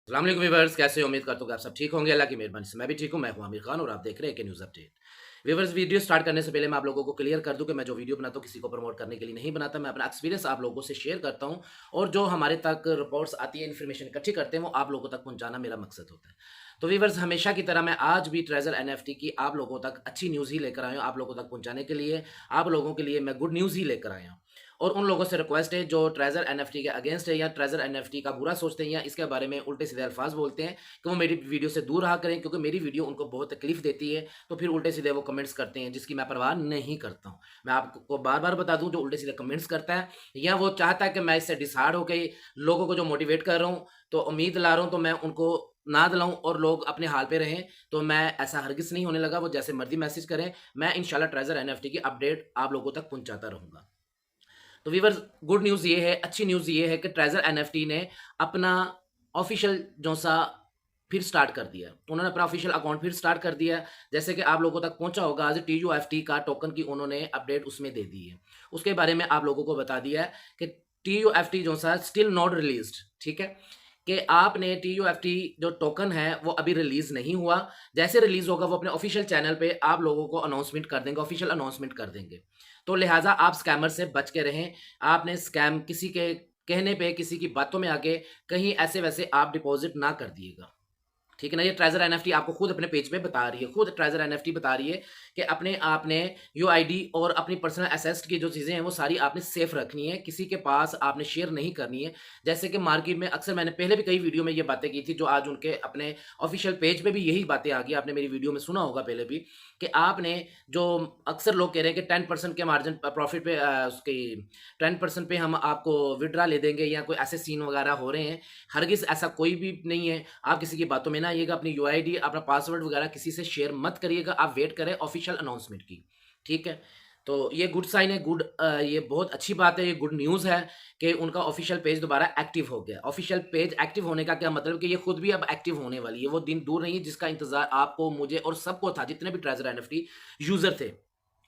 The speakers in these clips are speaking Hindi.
अस्सलाम वालेकुम व्यूअर्स, कैसे हो? उम्मीद करता हूँ कि आप सब ठीक होंगे। अल्लाह की मेहरबानी से मैं भी ठीक हूँ। मैं हूँ आमिर खान और आप देख रहे हैं के news update. Viewers, video start करने से पहले मैं आप लोगों को क्लियर कर दूँ कि मैं जो वीडियो बनाता हूँ किसी को प्रमोट करने के लिए नहीं बनाता। मैं अपना एक्सपीरियंस आप लोगों से शेयर करता हूँ और जो हमारे तक रिपोर्ट्स आती है, इन्फॉर्मेशन इकट्ठी करते हैं, वो आप लोगों तक पहुँचाना मेरा मकसद होता है। तो व्यूअर्स, हमेशा की तरह मैं आज भी ट्रेजर एनएफटी की आप लोगों तक अच्छी न्यूज़ ही लेकर आया हूँ। आप लोगों तक पहुँचाने के लिए, आप लोगों के लिए मैं गुड न्यूज़ ही लेकर आया हूँ। और उन लोगों से रिक्वेस्ट है जो ट्रेजर एनएफटी के अगेंस्ट है या ट्रेजर एनएफटी का बुरा सोचते हैं या इसके बारे में उल्टे सीधे अल्फाज बोलते हैं, कि वो मेरी वीडियो से दूर रहा करें, क्योंकि मेरी वीडियो उनको बहुत तकलीफ देती है। तो फिर उल्टे सीधे वो कमेंट्स करते हैं जिसकी मैं परवाह नहीं करता हूँ। मैं आपको बार बार बता दूं, जो उल्टे सीधे कमेंट्स करता है या वो चाहता है कि मैं इससे डिसहार्ड होकर लोगों को जो मोटिवेट कर रहा हूँ, तो उम्मीद ला रहा हूँ, तो मैं उनको ना दिलाऊं और लोग अपने हाल पे रहें, तो मैं ऐसा हरगिज नहीं होने लगा। वो जैसे मर्जी मैसेज करें, मैं इंशाल्लाह ट्रेजर एनएफटी की अपडेट आप लोगों तक पहुंचाता रहूंगा। तो वीवर्स, गुड न्यूज़ ये है, अच्छी न्यूज़ ये है कि ट्रेजर एनएफटी ने अपना ऑफिशियल जो सा फिर स्टार्ट कर दिया। उन्होंने अपना ऑफिशियल अकाउंट फिर स्टार्ट कर दिया। जैसे कि आप लोगों तक पहुंचा होगा, आज टीयूएफटी का टोकन की उन्होंने अपडेट उसमें दे दी है। उसके बारे में आप लोगों को बता दिया है कि टीयूएफटी जो सा स्टिल नॉट रिलीज्ड। ठीक है, कि आपने टीयूएफटी जो टोकन है वो अभी रिलीज नहीं हुआ। जैसे रिलीज होगा वो अपने ऑफिशियल चैनल पे आप लोगों को अनाउंसमेंट कर देंगे, ऑफिशियल अनाउंसमेंट कर देंगे। तो लिहाजा आप स्कैमर से बच के रहें। आपने स्कैम किसी के कहने पे, किसी की बातों में आके कहीं ऐसे वैसे आप डिपॉजिट ना कर दिएगा। ठीक है ना? ये ट्रेजर एनएफटी आपको खुद अपने पेज पे बता रही है, खुद ट्रेजर एनएफटी बता रही है कि अपने आपने यूआईडी और अपनी पर्सनल एसेट्स की जो चीज़ें हैं वो सारी आपने सेफ रखनी है, किसी के पास आपने शेयर नहीं करनी है। जैसे कि मार्केट में अक्सर, मैंने पहले भी कई वीडियो में ये बातें की थी, जो आज उनके अपने ऑफिशियल पेज पे भी यही बातें आ गई। आपने मेरी वीडियो में सुना होगा पहले भी, कि आपने जो अक्सर लोग कह रहे हैं कि 10% के मार्जिन प्रॉफिट पे उसकी 10% पे हम आपको विड्रा ले देंगे या कोई ऐसे सीन वगैरह हो रहे हैं। हरगिज़ ऐसा कोई भी नहीं है। आप किसी की बातों में ना आइएगा, अपनी यूआईडी, अपना पासवर्ड वगैरह किसी से शेयर मत करिएगा। आप वेट करें ऑफिशियल अनाउंसमेंट की। ठीक है? तो ये गुड साइन है, ये बहुत अच्छी बात है, ये गुड न्यूज़ है कि उनका ऑफिशियल पेज दोबारा एक्टिव हो गया। ऑफिशियल पेज एक्टिव होने का क्या मतलब, कि ये खुद भी अब एक्टिव होने वाली है। वो दिन दूर नहीं है जिसका इंतज़ार आपको, मुझे और सबको था, जितने भी ट्रेजर एनएफटी यूज़र थे।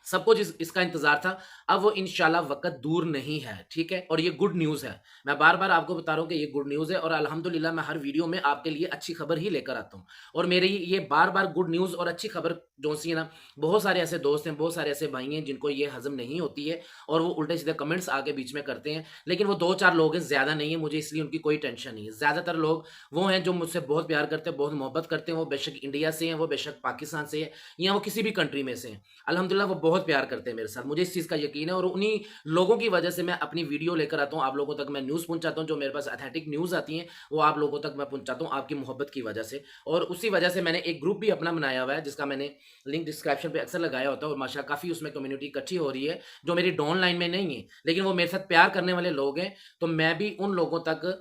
सबको इसका इंतजार था। अब वो इंशाल्लाह वक़्त दूर नहीं है। ठीक है? और ये गुड न्यूज़ है। मैं बार-बार आपको बता रहा हूँ कि ये गुड न्यूज़ है और अल्हम्दुलिल्लाह मैं हर वीडियो में आपके लिए अच्छी खबर ही लेकर आता हूँ। और मेरी ये बार-बार गुड न्यूज़ और अच्छी खबर जो-सी है ना, बहुत सारे ऐसे दोस्त हैं, बहुत सारे ऐसे भाई हैं जिनको ये हज़म नहीं होती है और वो उल्टे-सीधे कमेंट्स आके बीच में करते हैं। लेकिन वो 2-4 लोग हैं, ज़्यादा नहीं है, मुझे इसलिए उनकी कोई टेंशन नहीं है। ज़्यादातर लोग वो हैं जो मुझसे बहुत प्यार करते हैं, बहुत मोहब्बत करते हैं। वो बेशक इंडिया से हैं, वो बेशक पाकिस्तान से हैं या वो किसी भी कंट्री में से हैं। अल्हम्दुलिल्लाह वो बहुत प्यार करते हैं मेरे साथ, मुझे इस चीज़ का यकीन है और उन्हीं लोगों की वजह से मैं अपनी वीडियो लेकर आता हूँ, आप लोगों तक मैं न्यूज़ पहुँचाता हूँ। जो मेरे पास ऑथेंटिक न्यूज़ आती हैं, वो आप लोगों तक मैं पहुँचाता हूँ आपकी मोहब्बत की वजह से। और उसी वजह से मैंने एक ग्रुप भी अपना बनाया हुआ है, जिसका मैंने लिंक डिस्क्रिप्शन पे अक्सर लगाया होता है और माशाल्लाह काफ़ी उसमें कम्युनिटी इकट्ठी हो रही है, जो मेरी डाउन लाइन में नहीं है, लेकिन वो मेरे साथ प्यार करने वाले लोग हैं। तो मैं भी उन लोगों तक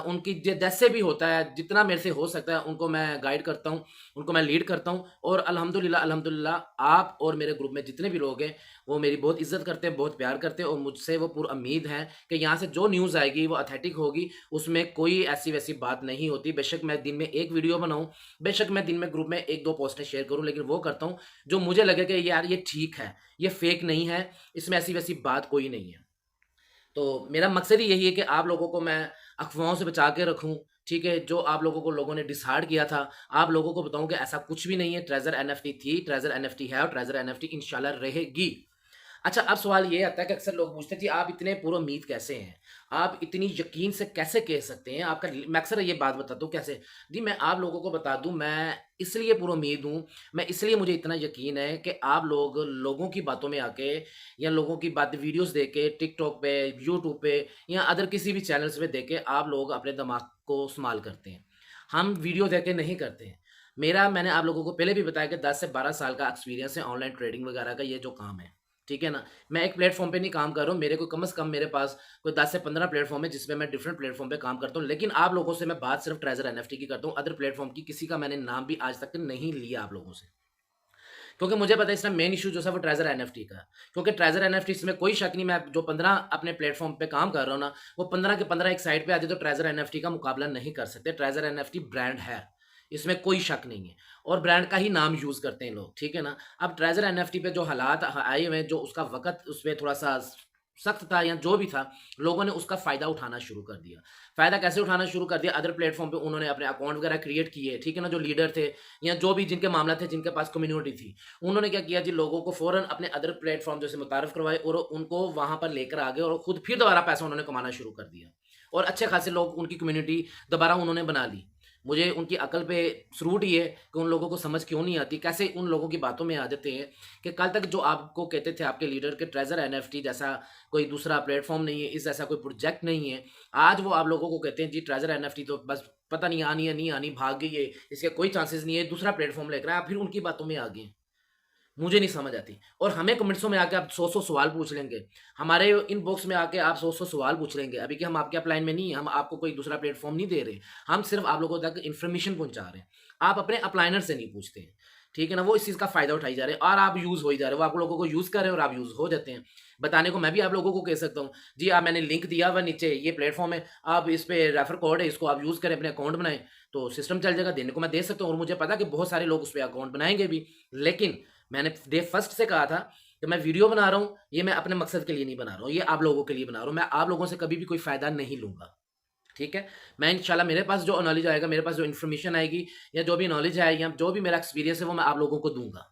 उनकी जैसे भी होता है, जितना मेरे से हो सकता है, उनको मैं गाइड करता हूँ, उनको मैं लीड करता हूँ। और अल्हम्दुलिल्लाह अल्हम्दुलिल्लाह आप और मेरे ग्रुप में जितने भी लोग हैं, वो मेरी बहुत इज़्ज़त करते हैं, बहुत प्यार करते हैं और मुझसे वो पूरी उम्मीद है कि यहाँ से जो न्यूज़ आएगी वो ऑथेंटिक होगी, उसमें कोई ऐसी-वैसी बात नहीं होती। बेशक मैं दिन में 1 वीडियो बनाऊँ, बेशक मैं दिन में ग्रुप में 1-2 पोस्टें शेयर करूँ, लेकिन वो करता हूँ जो मुझे लगे कि यार ये ठीक है, ये फेक नहीं है, इसमें ऐसी-वैसी बात कोई नहीं है। तो मेरा मकसद ही यही है कि आप लोगों को मैं अफ़वाहों से बचा के रखूँ। ठीक है? जो आप लोगों को लोगों ने डिसहार्ड किया था, आप लोगों को बताऊँ कि ऐसा कुछ भी नहीं है। ट्रेज़र एनएफटी थी, ट्रेज़र एनएफटी है और ट्रेज़र एनएफटी इंशाल्लाह रहेगी। अच्छा, अब सवाल ये आता है कि अक्सर लोग पूछते हैं, जी आप इतने पुरुम्मीद कैसे हैं? आप इतनी यकीन से कैसे कह सकते हैं? आपका मैं अक्सर ये बात बताता हूँ कैसे? जी मैं आप लोगों को बता दूँ, मैं इसलिए पुरुम्मीद हूँ, मैं इसलिए मुझे इतना यकीन है कि आप लोग लोगों की बातों में आके या लोगों की बात वीडियोज़ देख के टिकटॉक पे, यूट्यूब पे या अदर किसी भी चैनल्स पे देख के आप लोग अपने दिमाग को इस्तेमाल करते हैं। हम वीडियो देख के नहीं करते हैं। मैंने आप लोगों को पहले भी बताया कि 10 से 12 साल का एक्सपीरियंस है ऑनलाइन ट्रेडिंग वगैरह का, ये जो काम है। ठीक है ना? मैं एक प्लेटफ़ॉर्म पे नहीं काम कर रहा हूँ, मेरे को कम से कम मेरे पास कोई 10 से 15 प्लेटफ़ॉर्म है जिसमें मैं डिफरेंट प्लेटफ़ॉर्म पे काम करता हूँ। लेकिन आप लोगों से मैं बात सिर्फ़ ट्रेज़र एनएफटी की करता हूँ, अदर प्लेटफ़ॉर्म की किसी का मैंने नाम भी आज तक नहीं लिया आप लोगों से। क्योंकि मुझे पता है इसमें मेन इश्यू जो है वो ट्रेज़र एनएफटी का है। क्योंकि ट्रेज़र एनएफटी, इसमें कोई शक नहीं, मैं जो 15 अपने प्लेटफ़ॉर्म पे काम कर रहा हूँ ना, वो 15 के 15 एक साइड पे आ जाए तो ट्रेज़र एनएफटी का मुकाबला नहीं कर सकते। ट्रेज़र एनएफटी ब्रांड है, इसमें कोई शक नहीं है और ब्रांड का ही नाम यूज़ करते हैं लोग, ठीक है ना? अब ट्रेज़र एनएफटी पे जो हालात आए हुए हैं, जो उसका वक़्त उसपे थोड़ा-सा सख्त था या जो भी था, लोगों ने उसका फ़ायदा उठाना शुरू कर दिया। फ़ायदा कैसे उठाना शुरू कर दिया? अदर प्लेटफ़ॉर्म पे उन्होंने अपने अकाउंट वगैरह क्रिएट किए, ठीक है ना? जो लीडर थे या जो भी जिनके मामला थे, जिनके पास कम्युनिटी थी, उन्होंने क्या किया जी, लोगों को फ़ौरन अपने अदर प्लेटफ़ॉर्म जैसे मुतारिफ़ करवाए और उनको वहाँ पर लेकर आ गए और खुद फिर दोबारा पैसा उन्होंने कमाना शुरू कर दिया। और अच्छे खासे लोग, उनकी कम्युनिटी दोबारा उन्होंने बना ली। मुझे उनकी अकल पे सरूट ही है कि उन लोगों को समझ क्यों नहीं आती, कैसे उन लोगों की बातों में आ जाते हैं कि कल तक जो आपको कहते थे आपके लीडर के ट्रेजर एनएफटी जैसा कोई दूसरा प्लेटफॉर्म नहीं है, इस जैसा कोई प्रोजेक्ट नहीं है, आज वो आप लोगों को कहते हैं जी ट्रेजर एनएफटी तो बस पता नहीं आनी है नहीं आनी, भाग गई है, इसके कोई चांसेस नहीं है, दूसरा प्लेटफॉर्म लेकर आए, आप फिर उनकी बातों में आ गए। मुझे नहीं समझ आती। और हमें कमेंट्सों में आके आप 100-100 सवाल पूछ लेंगे। हमारे इनबॉक्स में आके आप 100-100 सवाल पूछ लेंगे। अभी कि हम आपके अपलाइन में नहीं हैं, हम आपको कोई दूसरा प्लेटफ़ॉर्म नहीं दे रहे। हम सिर्फ़ आप लोगों तक इन्फॉर्मेशन पहुँचा रहे हैं। आप अपने अपलाइनर से नहीं पूछते हैं। ठीक है ना? वो इस चीज़ का फ़ायदा उठाई जा रहे हैं और आप यूज़ हो ही जा रहे हो। वो आप लोगों को यूज़ कर रहे हैं और आप यूज़ हो जाते हैं। बताने को मैं भी आप लोगों को कह सकता हूँ, जी आप मैंने लिंक दिया हुआ नीचे, ये प्लेटफ़ॉर्म है, आप इस पे रेफ़र कोड है, इसको आप यूज़ करें, अपने अकाउंट बनाएँ, तो सिस्टम चल जाएगा। देने को मैं दे सकता हूँ और मुझे पता है कि बहुत सारे लोग उस पे अकाउंट बनाएँगे भी। लेकिन मैंने डे फर्स्ट से कहा था कि मैं वीडियो बना रहा हूँ, ये मैं अपने मकसद के लिए नहीं बना रहा हूँ, ये आप लोगों के लिए बना रहा हूँ। मैं आप लोगों से कभी भी कोई फ़ायदा नहीं लूँगा, ठीक है? मैं इंशाल्लाह मेरे पास जो नॉलेज आएगा, मेरे पास जो इन्फॉर्मेशन आएगी या जो भी नॉलेज है या जो भी मेरा एक्सपीरियंस है, वो मैं आप लोगों को दूँगा।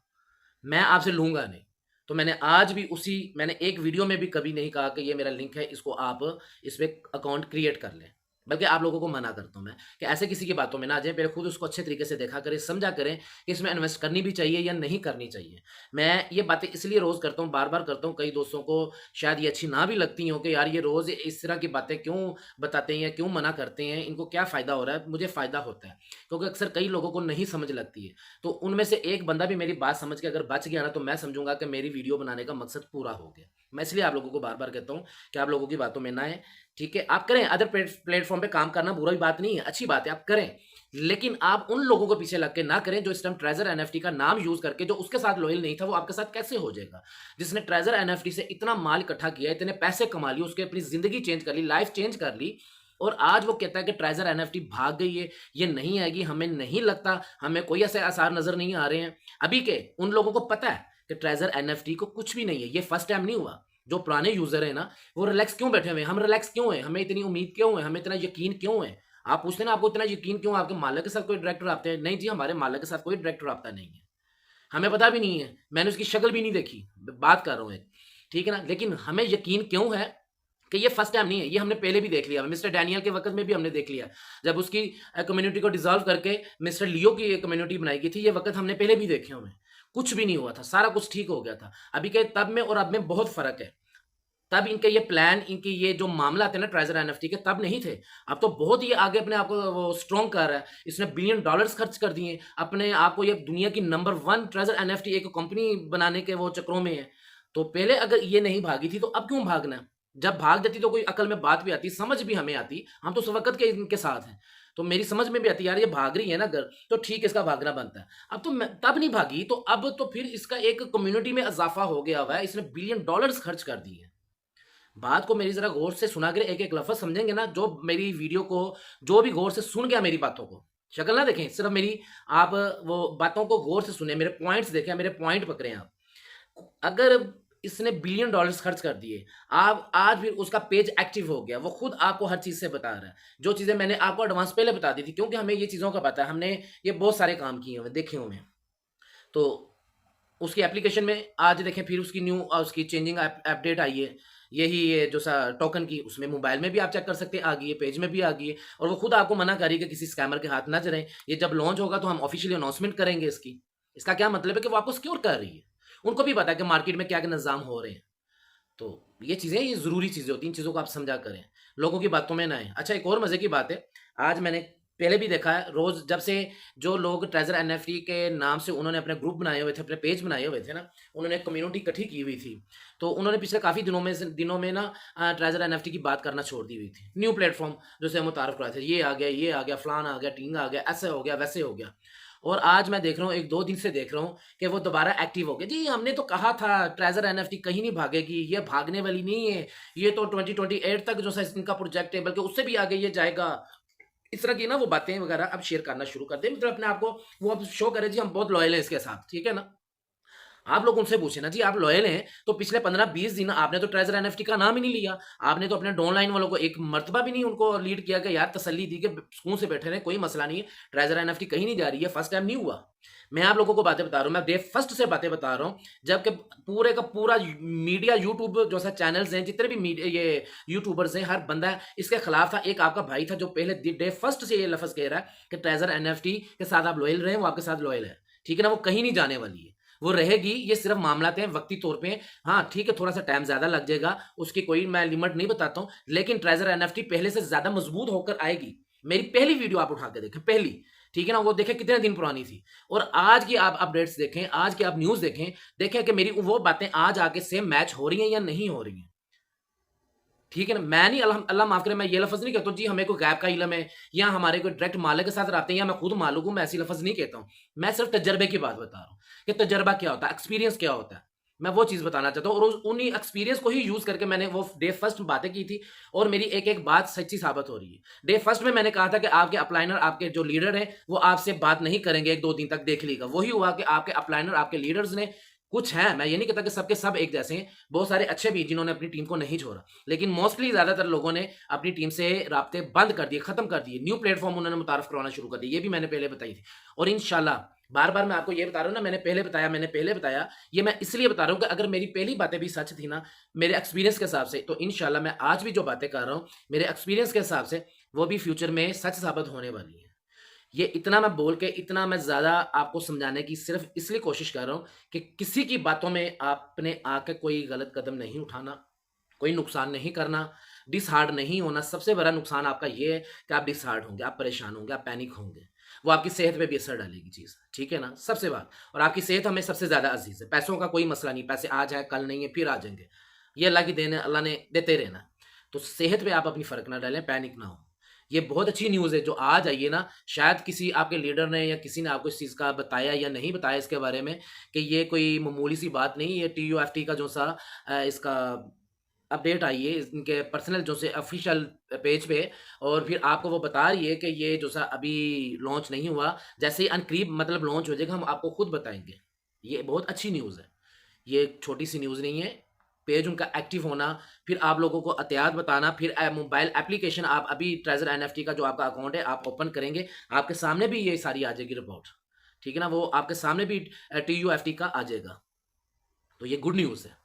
मैं आपसे लूँगा नहीं। तो मैंने आज भी मैंने एक वीडियो में भी कभी नहीं कहा कि ये मेरा लिंक है, इसको आप इस पे अकाउंट क्रिएट कर लें। बल्कि आप लोगों को मना करता हूँ मैं कि ऐसे किसी की बातों में ना आ जाएँ, पहले खुद उसको अच्छे तरीके से देखा करें, समझा करें कि इसमें इन्वेस्ट करनी भी चाहिए या नहीं करनी चाहिए। मैं ये बातें इसलिए रोज़ करता हूँ, बार-बार करता हूँ, कई दोस्तों को शायद ये अच्छी ना भी लगती हों कि यार ये रोज़ इस तरह की बातें क्यों बताते हैं या क्यों मना करते हैं, इनको क्या फ़ायदा हो रहा है? मुझे फ़ायदा होता है, क्योंकि अक्सर कई लोगों को नहीं समझ लगती है। तो उनमें से एक बंदा भी मेरी बात समझ के अगर बच गया ना, तो मैं समझूँगा कि मेरी वीडियो बनाने का मकसद पूरा हो गया। मैं इसलिए आप लोगों को बार-बार कहता हूँ कि आप लोगों की बातों में ना आएँ, ठीक है? आप करें, अदर प्लेटफ़ॉर्म पे काम करना बुरी बात नहीं है, अच्छी बात है, आप करें। लेकिन आप उन लोगों के पीछे लग के ना करें जो इस टाइम ट्रेज़र एनएफटी का नाम यूज़ करके, जो उसके साथ लॉयल नहीं था, वो आपके साथ कैसे हो जाएगा? जिसने ट्रेज़र एनएफटी से इतना माल इकट्ठा किया, इतने पैसे कमा लिए, उसकी अपनी ज़िंदगी चेंज कर ली, लाइफ़ चेंज कर ली और आज वो कहता है कि ट्रेज़र एनएफटी भाग गई है, ये नहीं आएगी, हमें नहीं लगता, हमें कोई ऐसे आसार नज़र नहीं आ रहे हैं। अभी के उन लोगों को पता है कि ट्रेज़र एनएफटी को कुछ भी नहीं है, ये फर्स्ट टाइम नहीं हुआ। जो पुराने यूज़र हैं ना, वो रिलैक्स क्यों बैठे हुए हैं? हम रिलैक्स क्यों हैं? हमें इतनी उम्मीद क्यों है? हमें इतना यकीन क्यों है? आप पूछते हैं ना आपको इतना यकीन क्यों है? आपके मालिक के साथ कोई डायरेक्ट राब्ता है? नहीं जी, हमारे मालिक के साथ कोई डायरेक्ट राब्ता नहीं है। हमें पता भी नहीं है, मैंने उसकी शक्ल भी नहीं देखी, बात कर रहा हूँ एक, ठीक है ना? लेकिन हमें यकीन क्यों है कि ये फर्स्ट टाइम नहीं है, ये हमने पहले भी देख लिया। मिस्टर डैनियल के वक़्त में भी हमने देख लिया। जब उसकी कम्युनिटी को डिसॉल्व करके मिस्टर लियो की एक कम्युनिटी बनाई गई थी, ये वक़्त हमने पहले भी देखे हुए हैं। कुछ भी नहीं हुआ था, सारा कुछ ठीक हो गया था। अभी के तब में और अब में बहुत फ़र्क है। तब इनके ये प्लान, इनके ये जो मामला थे ना ट्रेज़र एनएफटी के, तब नहीं थे। अब तो बहुत ही आगे अपने आप को वो स्ट्रॉन्ग कर रहा है। इसने बिलियन डॉलर्स खर्च कर दिए। अपने आप को ये दुनिया की नंबर 1 ट्रेज़र एनएफटी एक कंपनी बनाने के वो चक्रों में है। तो पहले अगर ये नहीं भागी थी, तो अब क्यों भागना है? जब भाग जाती तो कोई अकल में बात भी आती, समझ भी हमें आती। हम तो उस वक़्त के इनके साथ हैं। तो मेरी समझ में भी आती, यार ये भाग रही है ना अगर, तो ठीक है इसका भागना बनता है। अब तो मैं तब नहीं भागी, तो अब तो फिर इसका एक कम्युनिटी में इज़ाफ़ा हो गया हुआ है। इसने बिलियन डॉलर्स खर्च कर दिए हैं। बात को मेरी ज़रा गौर से सुना करें, एक-एक लफ़्ज़ समझेंगे ना, जो मेरी वीडियो को जो भी गौर से सुन गया मेरी बातों को, शक्ल ना देखें, सिर्फ़ मेरी आप वो बातों को गौर से सुनें, मेरे पॉइंट्स देखें, मेरे पॉइंट पकड़ें आप। अगर इसने बिलियन डॉलर्स खर्च कर दिए, आप आज फिर उसका पेज एक्टिव हो गया, वो खुद आपको हर चीज़ से बता रहा है। जो चीज़ें मैंने आपको एडवांस पहले बता दी थी, क्योंकि हमें ये चीज़ों का पता है, हमने ये बहुत सारे काम किए हुए हैं, देखे हुए हैं। तो उसकी एप्लीकेशन में आज देखें फिर उसकी न्यू उसकी चेंजिंग अपडेट आई है। यही ये जो सा टोकन की, उसमें मोबाइल में भी आप चेक कर सकते हैं, आ गई है, पेज में भी आ गई है और वो खुद आपको मना कर रही है कि किसी स्कैमर के हाथ ना चलें। ये जब लॉन्च होगा तो हम ऑफिशियली अनाउंसमेंट करेंगे इसकी। इसका क्या मतलब है कि वो आपको सिक्योर कर रही है। उनको भी पता है कि मार्केट में क्या-क्या निज़ाम हो रहे हैं। तो ये चीज़ें, ये ज़रूरी चीज़ें होती हैं, इन चीज़ों को आप समझा करें, लोगों की बातों में ना आएँ। अच्छा, एक और मज़े की बात है, आज मैंने पहले भी देखा है, रोज़ जब से जो लोग ट्रेज़र एनएफटी के नाम से उन्होंने अपने ग्रुप बनाए हुए थे, अपने पेज बनाए हुए थे ना, उन्होंने कम्युनिटी इकट्ठी की हुई थी। तो उन्होंने पिछले काफ़ी दिनों में ना ट्रेज़र एनएफटी की बात करना छोड़ दी हुई थी। न्यू प्लेटफ़ॉर्म जैसे मुतारिफ़ कराए थे, ये आ गया, फलाना आ गया, ढींगा आ गया, ऐसे हो गया, वैसे हो गया। और आज मैं देख रहा हूँ, 1-2 दिन से देख रहा हूँ कि वो दोबारा एक्टिव हो गए। जी, हमने तो कहा था ट्रेज़र एनएफटी कहीं नहीं भागेगी, ये भागने वाली नहीं है, ये तो 2028 तक जो सा इनका प्रोजेक्ट है, बल्कि उससे भी आगे ये जाएगा। इस तरह की ना वो बातें वगैरह अब शेयर करना शुरू कर दें, मतलब अपने आप को वो अब शो करे, जी हम बहुत लॉयल हैं इसके साथ, ठीक है ना? आप लोग उनसे पूछे ना जी, आप लॉयल हैं तो पिछले 15-20 दिन आपने तो ट्रेजर एनएफटी का नाम ही नहीं लिया। आपने तो अपने डाउन लाइन वालों को एक मर्तबा भी नहीं उनको लीड किया कि यार तसल्ली दी कि सुकून से बैठे रहे, कोई मसला नहीं है, ट्रेजर एनएफटी कहीं नहीं जा रही है, फर्स्ट टाइम नहीं हुआ। मैं आप लोगों को बातें बता रहा हूँ, मैं डे फर्स्ट से बातें बता रहा हूँ, जबकि पूरे का पूरा मीडिया यूट्यूब जो सा चैनल्स हैं, जितने भी मीडिया ये यूट्यूबर्स हैं, हर बंदा इसके खिलाफ था। एक आपका भाई था जो पहले डे फर्स्ट से ये लफ्ज कह रहा है कि ट्रेजर एनएफटी के साथ आप लॉयल रहे, वो आपके साथ लॉयल है, ठीक है ना, वो कहीं नहीं जाने वाली है, वो रहेगी। ये सिर्फ मामलाते हैं वक्ती तौर पे, हाँ ठीक है, थोड़ा सा टाइम ज्यादा लग जाएगा, उसकी कोई मैं लिमिट नहीं बताता हूं, लेकिन ट्रेजर एनएफटी पहले से ज्यादा मजबूत होकर आएगी। मेरी पहली वीडियो आप उठा के देखें, पहली, ठीक है ना, वो देखें कितने दिन पुरानी थी, और आज की आप अपडेट्स देखें, आज की आप न्यूज देखें, देखें कि मेरी वो बातें आज आके सेम मैच हो रही हैं या नहीं हो रही हैं। ठीक है ना, मैं नहीं, अल्लाह अल्लाह माफ करे, मैं ये लफ्ज नहीं कहता जी हमें कोई गैप का इलम है या हमारे कोई डायरेक्ट मालिक के साथ रहते हैं या मैं खुद मालूक हूं, मैं ऐसी लफ्ज नहीं कहता हूं। मैं सिर्फ तजर्बे की बात बता रहा हूं कि तजर्बा क्या होता है, एक्सपीरियंस क्या होता है, मैं वो चीज बताना चाहता हूं, और उन्हीं एक्सपीरियंस को ही यूज करके मैंने वो डे फर्स्ट बातें की थी, और मेरी एक एक बात सच्ची साबित हो रही है। डे फर्स्ट में मैंने कहा था कि आपके अपलाइनर, आपके जो लीडर हैं, वो आपसे बात नहीं करेंगे 1-2 दिन तक, देख लीजिएगा। वही हुआ कि आपके अपलाइनर, आपके लीडर्स ने, कुछ हैं, मैं ये नहीं कहता कि सबके सब एक जैसे हैं, बहुत सारे अच्छे भी जिन्होंने अपनी टीम को नहीं छोड़ा, लेकिन मोस्टली ज्यादातर लोगों ने अपनी टीम से राब्ते बंद कर दिए, खत्म कर दिए, न्यू प्लेटफॉर्म उन्होंने मुतारफ करवाना शुरू कर दिया। ये भी मैंने पहले बताई थी, और इंशाल्लाह बार बार मैं आपको ये बता रहा हूँ ना, मैंने पहले बताया, ये मैं इसलिए बता रहा हूँ कि अगर मेरी पहली बातें भी सच थी ना, मेरे एक्सपीरियंस के हिसाब से, तो इंशाल्लाह मैं आज भी जो बातें कर रहा हूँ मेरे एक्सपीरियंस के हिसाब से, वो भी फ्यूचर में सच साबित होने वाली है। ये इतना मैं बोल के, इतना मैं ज़्यादा आपको समझाने की सिर्फ इसलिए कोशिश कर रहा हूँ कि किसी की बातों में आपने आके कोई गलत कदम नहीं उठाना, कोई नुकसान नहीं करना, डिसहार्ड नहीं होना। सबसे बड़ा नुकसान आपका ये है कि आप डिसहार्ड होंगे, आप परेशान होंगे, आप पैनिक होंगे, वो आपकी सेहत पे भी असर डालेगी चीज़, ठीक है ना, सबसे बात। और आपकी सेहत हमें सबसे ज़्यादा अजीज़ है, पैसों का कोई मसला नहीं, पैसे आज है कल नहीं है, फिर आ जाएंगे, ये अल्लाह की देन है, अल्लाह ने देते रहना। तो सेहत पे आप अपनी फ़र्क ना डालें, पैनिक ना हो। ये बहुत अच्छी न्यूज़ है जो आज आई है ना, शायद किसी आपके लीडर ने या किसी ने आपको इस चीज़ का बताया या नहीं बताया इसके बारे में, कि ये कोई मामूली सी बात नहीं है, टीयूएफटी का जो सा इसका अपडेट आई है इनके पर्सनल जो से ऑफिशियल पेज पे, और फिर आपको वो बता रही है कि ये जो सा अभी लॉन्च नहीं हुआ, जैसे ही अनकरीब मतलब लॉन्च हो जाएगा हम आपको खुद बताएंगे। ये बहुत अच्छी न्यूज़ है, ये एक छोटी सी न्यूज़ नहीं है। पेज उनका एक्टिव होना, फिर आप लोगों को एहतियात बताना, फिर मोबाइल एप्लीकेशन, आप अभी ट्रेजर एनएफटी का जो आपका अकाउंट है आप ओपन करेंगे, आपके सामने भी ये सारी आ जाएगी रिपोर्ट, ठीक है ना, वो आपके सामने भी टीयूएफटी का आ जाएगा। तो ये गुड न्यूज़ है।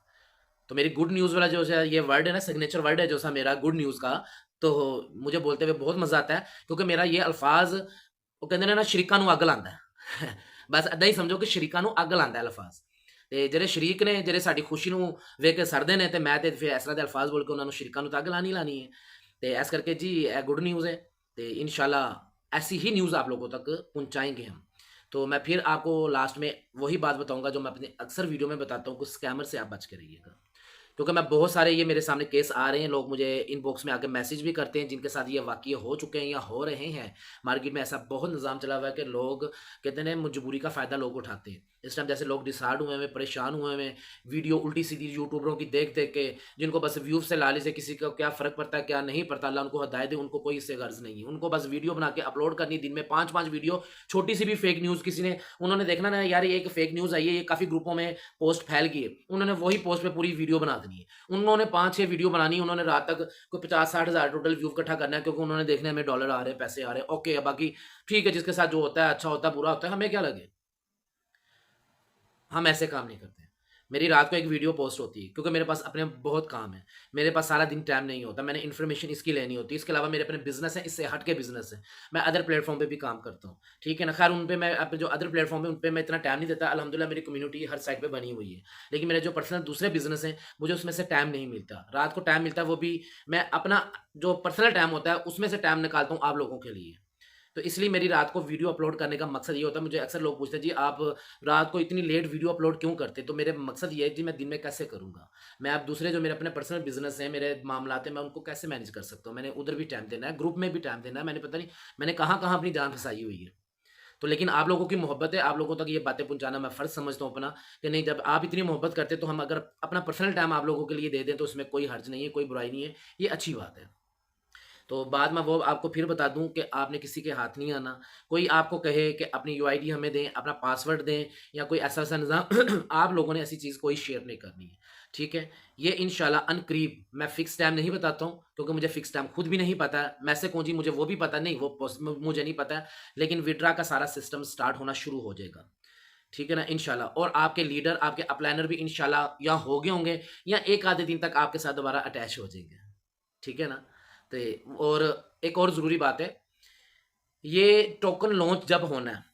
तो मेरी गुड न्यूज़ वाला जो है ये वर्ड है ना, सिग्नेचर वर्ड है जो सा मेरा गुड न्यूज़ का, तो मुझे बोलते हुए बहुत मज़ा आता है, क्योंकि मेरा ये अल्फाज, वो कहते हैं ना, शरीका नू अग लांदा है बस इदां ही समझो कि शरीका नू अग लांदा है अल्फाज। ਤੇ ਜਿਹੜੇ ਸ਼ਰੀਕ ਨੇ, ਜਿਹੜੇ ਸਾਡੀ ਖੁਸ਼ੀ ਨੂੰ ਵੇਖ ਕੇ ਸੜਦੇ ਨੇ, ਤੇ ਮੈਂ ਤੇ ਫਿਰ ਇਸ ਤਰ੍ਹਾਂ ਦੇ ਅਲਫਾਜ਼ ਬੋਲ ਕੇ ਉਹਨਾਂ ਨੂੰ ਸ਼ਰੀਕਾਂ ਨੂੰ ਤਾਂ ਅੱਗ ਲਾਣੀ ਲਾਣੀ है। तो इस करके जी ये गुड न्यूज़ है, तो इंशाल्लाह ऐसी ही न्यूज़ आप लोगों तक पहुंचाएंगे हम। तो मैं फिर आपको लास्ट में वही बात बताऊंगा जो मैं अपने अक्सर वीडियो में बताता हूँ, कुछ स्कैमर से आप बच के रहिएगा, क्योंकि मैं बहुत सारे ये मेरे सामने केस आ रहे हैं, लोग मुझे इनबॉक्स में आके मैसेज भी करते हैं जिनके साथ ये वाक़ये हो चुके हैं या हो रहे हैं। मार्केट में ऐसा बहुत निज़ाम चला हुआ है कि लोग कहते हैं मजबूरी का फ़ायदा लोग उठाते हैं। इस टाइम जैसे लोग डिसार्ड हुए हैं, परेशान हुए हैं, वीडियो उल्टी सीधी यूट्यूबरों की देख देख के, जिनको बस व्यूज़ से लाले से किसी को क्या फ़र्क पड़ता है क्या नहीं पड़ता, अल्लाह उनको हदायत दे, उनको कोई इससे गर्ज़ नहीं है, उनको बस वीडियो बना के अपलोड करनी, दिन में 5-5 वीडियो, छोटी सी भी फेक न्यूज़ किसी ने, उन्होंने देखना ना यार ये एक फेक न्यूज़ आई है, ये काफ़ी ग्रुपों में पोस्ट फैल गई है, उन्होंने वही पोस्ट पे पूरी वीडियो बना देनी है। उन्होंने 5-6 वीडियो बनानी, उन्होंने रात तक कोई 50-60 हज़ार टोटल व्यू इकट्ठा करना है, क्योंकि उन्होंने देखने में डॉलर आ रहे हैं, पैसे आ रहे हैं, ओके, बाकी ठीक है, जिसके साथ जो होता है अच्छा होता है, बुरा होता है, हमें क्या लगे, हम ऐसे काम नहीं करते। मेरी रात को एक वीडियो पोस्ट होती है, क्योंकि मेरे पास अपने बहुत काम है, मेरे पास सारा दिन टाइम नहीं होता, मैंने इन्फॉर्मेशन इसकी लेनी होती है, इसके अलावा मेरे अपने बिजनेस है, इससे हट के बिजनेस है, मैं अदर प्लेटफॉर्म पे भी काम करता हूँ, ठीक है ना। खैर उन पे मैं अपने जो अदर प्लेटफॉर्म है उन पे मैं इतना टाइम नहीं देता, अल्हम्दुलिल्लाह मेरी कम्युनिटी हर साइड पे बनी हुई है, लेकिन मेरे जो पर्सनल दूसरे बिजनेस हैं मुझे उसमें से टाइम नहीं मिलता, रात को टाइम मिलता है, वो भी मैं अपना जो पर्सनल टाइम होता है उसमें से टाइम निकालता हूँ आप लोगों के लिए। तो इसलिए मेरी रात को वीडियो अपलोड करने का मकसद ये होता है, मुझे अक्सर लोग पूछते हैं जी आप रात को इतनी लेट वीडियो अपलोड क्यों करते, तो मेरे मकसद ये है जी मैं दिन में कैसे करूँगा, मैं आप दूसरे जो मेरे अपने पर्सनल बिजनेस हैं, मेरे मामलात हैं, मैं उनको कैसे मैनेज कर सकता हूँ, मैंने उधर भी टाइम देना है, ग्रुप में भी टाइम देना है, मैंने पता नहीं मैंने कहाँ कहाँ अपनी जान फंसाई हुई है। तो लेकिन आप लोगों की मोहब्बत है, आप लोगों तक ये बातें पहुंचाना मैं फ़र्ज़ समझता हूँ अपना, कि नहीं जब आप इतनी मोहब्बत करते तो हम अगर अपना पर्सनल टाइम आप लोगों के लिए दे दें तो उसमें कोई हर्ज नहीं है, कोई बुराई नहीं है, ये अच्छी बात है। तो बाद में वो आपको फिर बता दूं कि आपने किसी के हाथ नहीं आना। कोई आपको कहे कि अपनी यूआईडी हमें दें, अपना पासवर्ड दें या कोई ऐसा ऐसा निज़ाम आप लोगों ने ऐसी चीज़ कोई शेयर नहीं करनी है, ठीक है। ये इंशाल्लाह अनकरीब, मैं फिक्स टाइम नहीं बताता हूँ क्योंकि मुझे फिक्स टाइम खुद भी नहीं पता है। मैसे कौन जी मुझे वो भी पता नहीं, वो मुझे नहीं पता है, लेकिन विड्रा का सारा सिस्टम स्टार्ट होना शुरू हो जाएगा, ठीक है ना, इंशाल्लाह। और आपके लीडर, आपके अपलाइनर भी इंशाल्लाह या हो गए होंगे या एक आधे दिन तक आपके साथ दोबारा अटैच हो जाएंगे, ठीक है ना। तो और एक और ज़रूरी बात है, ये टोकन लॉन्च जब होना है,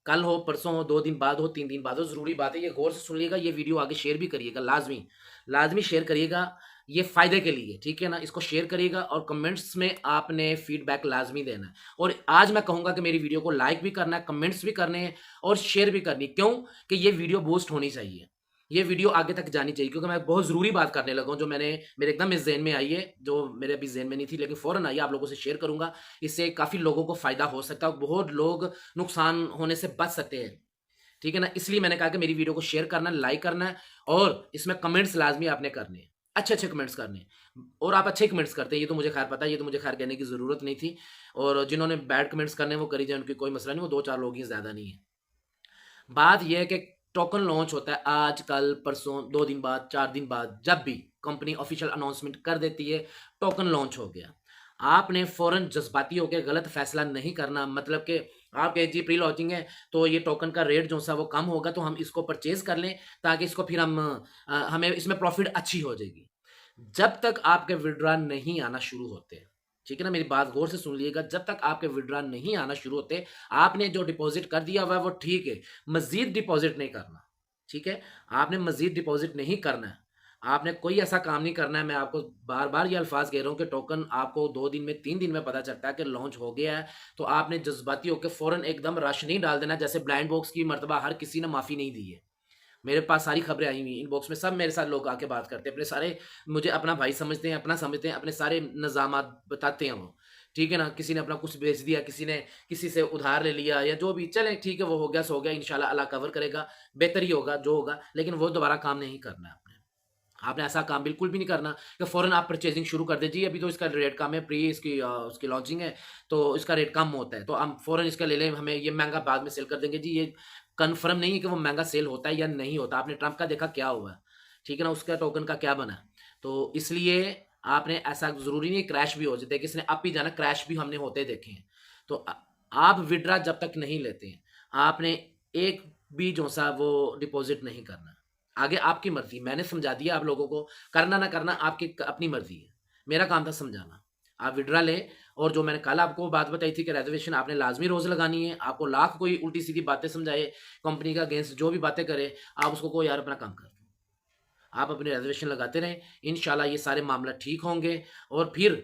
कल हो, परसों हो, 2 दिन बाद हो, 3 दिन बाद हो, ज़रूरी बात है, ये गौर से सुन लीजिएगा, ये वीडियो आगे शेयर भी करिएगा, लाज़मी, लाज़मी शेयर करिएगा, ये फ़ायदे के लिए, ठीक है ना? इसको शेयर करिएगा और कमेंट्स में आपने फीडबैक लाज़मी देना है। और आज मैं कहूँगा कि मेरी वीडियो को लाइक भी करना है, कमेंट्स भी करने हैं और शेयर भी करनी है। क्यों? कि ये वीडियो बूस्ट होनी चाहिए। ये वीडियो आगे तक जानी चाहिए क्योंकि मैं बहुत ज़रूरी बात करने लगा हूँ, जो मेरे एकदम इस ज़हन में आई है, जो मेरे अभी ज़हन में नहीं थी, लेकिन फ़ौरन आई है, आप लोगों से शेयर करूँगा। इससे काफ़ी लोगों को फ़ायदा हो सकता है, बहुत लोग नुकसान होने से बच सकते हैं, ठीक है ना? इसलिए मैंने कहा कि मेरी वीडियो को शेयर करना है, लाइक करना है और इसमें कमेंट्स लाज़मी आपने करने हैं, अच्छे-अच्छे कमेंट्स करने हैं। और आप अच्छे कमेंट्स करते हैं, ये तो मुझे ख़ैर पता है, ये तो मुझे ख़ैर कहने की ज़रूरत नहीं थी। और जिन्होंने बैड कमेंट्स करने हैं, वो करी जाएँ, उनकी कोई मसला नहीं, वो 2-4 लोग ही, ज़्यादा नहीं है। बात ये है कि टोकन लॉन्च होता है आज, कल, परसों, 2 दिन बाद, 4 दिन बाद, जब भी कंपनी ऑफिशियल अनाउंसमेंट कर देती है, टोकन लॉन्च हो गया। आपने फ़ौरन जज़्बाती होके गलत फ़ैसला नहीं करना, मतलब कि आप कहें जी प्री लॉन्चिंग है, तो ये टोकन का रेट जो-सा वो कम होगा, तो हम इसको परचेज़ कर लें, ताकि इसको फिर हमें इसमें प्रॉफ़िट अच्छी हो जाएगी। जब तक आपके विथड्रॉ नहीं आना शुरू होते, ठीक है ना, मेरी बात गौर से सुन लीजिएगा, जब तक आपके विथड्रॉ नहीं आना शुरू होते, आपने जो डिपॉज़िट कर दिया हुआ है वो ठीक है, मज़ीद डिपॉज़िट नहीं करना, ठीक है? आपने मज़ीद डिपॉज़िट नहीं करना है, आपने कोई ऐसा काम नहीं करना है। मैं आपको बार-बार ये अल्फ़ाज़ कह रहा हूँ कि टोकन आपको 2 दिन में, 3 दिन में पता चलता है कि लॉन्च हो गया है, तो आपने जज़्बाती होके फ़ौरन एकदम रश नहीं डाल देना, जैसे ब्लाइंड बॉक्स की मर्तबा हर किसी ने माफ़ी नहीं दी है। मेरे पास सारी खबरें आई हुई हैं, इनबॉक्स में सब मेरे साथ लोग आके बात करते हैं, अपने सारे मुझे अपना भाई समझते हैं, अपना समझते हैं, अपने सारे निज़ामात बताते हैं वो, ठीक है ना? किसी ने अपना कुछ बेच दिया, किसी ने किसी से उधार ले लिया या जो भी, चलें ठीक है, वो हो गया सो हो गया, इंशाल्लाह अल्लाह कवर करेगा, बेहतर ही होगा, जो होगा, लेकिन वो दोबारा काम नहीं करना है आपने। आपने ऐसा काम बिल्कुल भी नहीं करना कि फ़ौरन आप परचेज़िंग शुरू कर दें, जी अभी तो इसका रेट कम है, प्री इसकी उसकी लॉन्चिंग है, तो इसका रेट कम होता है, तो हम फ़ौरन इसका ले लें, हमें ये महँगा बाद में सेल कर देंगे। जी, ये कन्फर्म नहीं है कि वो महँगा सेल होता है या नहीं होता। आपने ट्रम्प का देखा क्या हुआ है, ठीक है ना? उसका टोकन का क्या बना है? तो इसलिए आपने ऐसा ज़रूरी नहीं है क्रैश भी हो जाता है, किसी ने अप ही जाना, क्रैश भी हमने होते देखे हैं। तो आप विथड्रॉ जब तक नहीं लेते हैं, आपने एक भी जो-सा वो डिपॉज़िट नहीं करना। आगे आपकी मर्ज़ी, मैंने समझा दिया आप लोगों को, करना ना करना आपकी अपनी मर्ज़ी है। मेरा काम था समझाना। आप विथड्रॉ लें और जो मैंने कल आपको बात बताई थी कि रिज़र्वेशन आपने लाज़मी रोज़ लगानी है, आपको लाख कोई उल्टी-सीधी बातें समझाए, कंपनी का अगेंस्ट जो भी बातें करे, आप उसको कहो यार अपना काम कर। आप अपनी रिज़र्वेशन लगाते रहें, इंशाल्लाह ये सारे मामला ठीक होंगे और फिर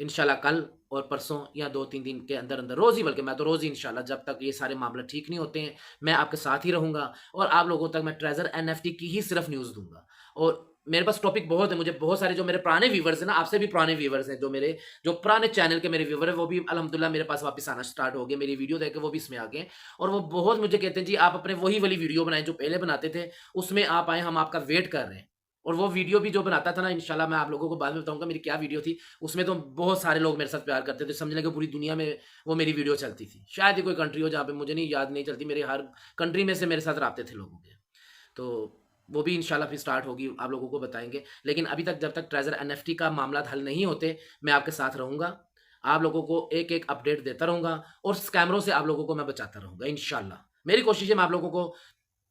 इंशाल्लाह कल और परसों या 2-3 दिन के अंदर-अंदर, रोज़ ही, बल्कि मैं तो रोज़ ही इंशाल्लाह, जब तक ये सारे मामला ठीक नहीं होते हैं, मैं आपके साथ ही रहूँगा और आप लोगों तक मैं ट्रेज़र एनएफटी की ही सिर्फ़ न्यूज़ दूँगा। और मेरे पास टॉपिक बहुत है, मुझे बहुत सारे जो मेरे पुराने व्यूअर्स हैं ना, आपसे भी पुराने व्यूअर्स हैं, जो पुराने चैनल के मेरे व्यूअर हैं, वो भी अल्हम्दुलिल्लाह मेरे पास वापस आना स्टार्ट हो गए, मेरी वीडियो देख के वो भी इसमें आ गए और वो बहुत मुझे कहते हैं, "जी आप अपने वही वाली वीडियो बनाएँ जो पहले बनाते थे, उसमें आप आएँ, हम आपका वेट कर रहे हैं।" और वो वीडियो भी जो बनाता था ना, इंशाल्लाह मैं आप लोगों को बाद में बताऊँगा मेरी क्या वीडियो थी। उसमें तो बहुत सारे लोग मेरे साथ प्यार करते थे, समझ लें कि पूरी दुनिया में वो मेरी वीडियो चलती थी। शायद ही कोई कंट्री हो जहाँ पे मुझे नहीं याद नहीं चलती, मेरे हर कंट्री में से मेरे साथ राब्ते थे लोगों के। तो वो भी इंशाल्लाह फिर स्टार्ट होगी, आप लोगों को बताएँगे। लेकिन अभी तक जब तक ट्रेज़र एनएफटी का मामला हल नहीं होते, मैं आपके साथ रहूँगा। आप लोगों को एक-एक अपडेट देता रहूँगा और स्कैमरों से आप लोगों को मैं बचाता रहूँगा इंशाल्लाह। मेरी कोशिश है मैं आप लोगों को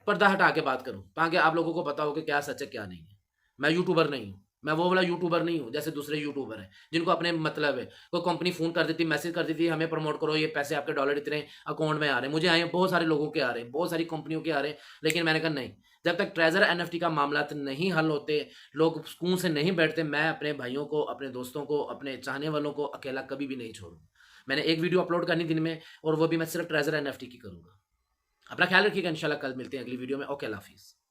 पर्दा हटा के बात करूँ, ताकि आप लोगों को पता हो कि क्या सच है, क्या नहीं है। मैं यूट्यूबर नहीं हूँ। मैं वो वाला यूट्यूबर नहीं हूँ, जैसे दूसरे यूट्यूबर हैं, जिनको अपने मतलब है। कोई कंपनी फ़ोन कर देती, मैसेज कर देती है, हमें प्रमोट करो, ये पैसे आपके डॉलर इतने अकाउंट में आ रहे हैं। मुझे आए हैं, बहुत सारे लोगों के आ रहे हैं, बहुत सारी कंपनियों के आ रहे हैं, लेकिन मैंने कहा नहीं, जब तक ट्रेज़र एनएफटी का मामलात नहीं हल होते, लोग सुकून से नहीं बैठते, मैं अपने भाइयों को, अपने दोस्तों को, अपने चाहने वालों को अकेला कभी भी नहीं छोड़ूँगा। मैंने एक वीडियो अपलोड करनी दिन में और वो भी मैं सिर्फ़ ट्रेज़र एनएफटी की करूँगा। अपना ख्याल रखिएगा, इंशाल्लाह कल मिलते हैं अगली वीडियो में। ओके, अल्लाह हाफ़िज़।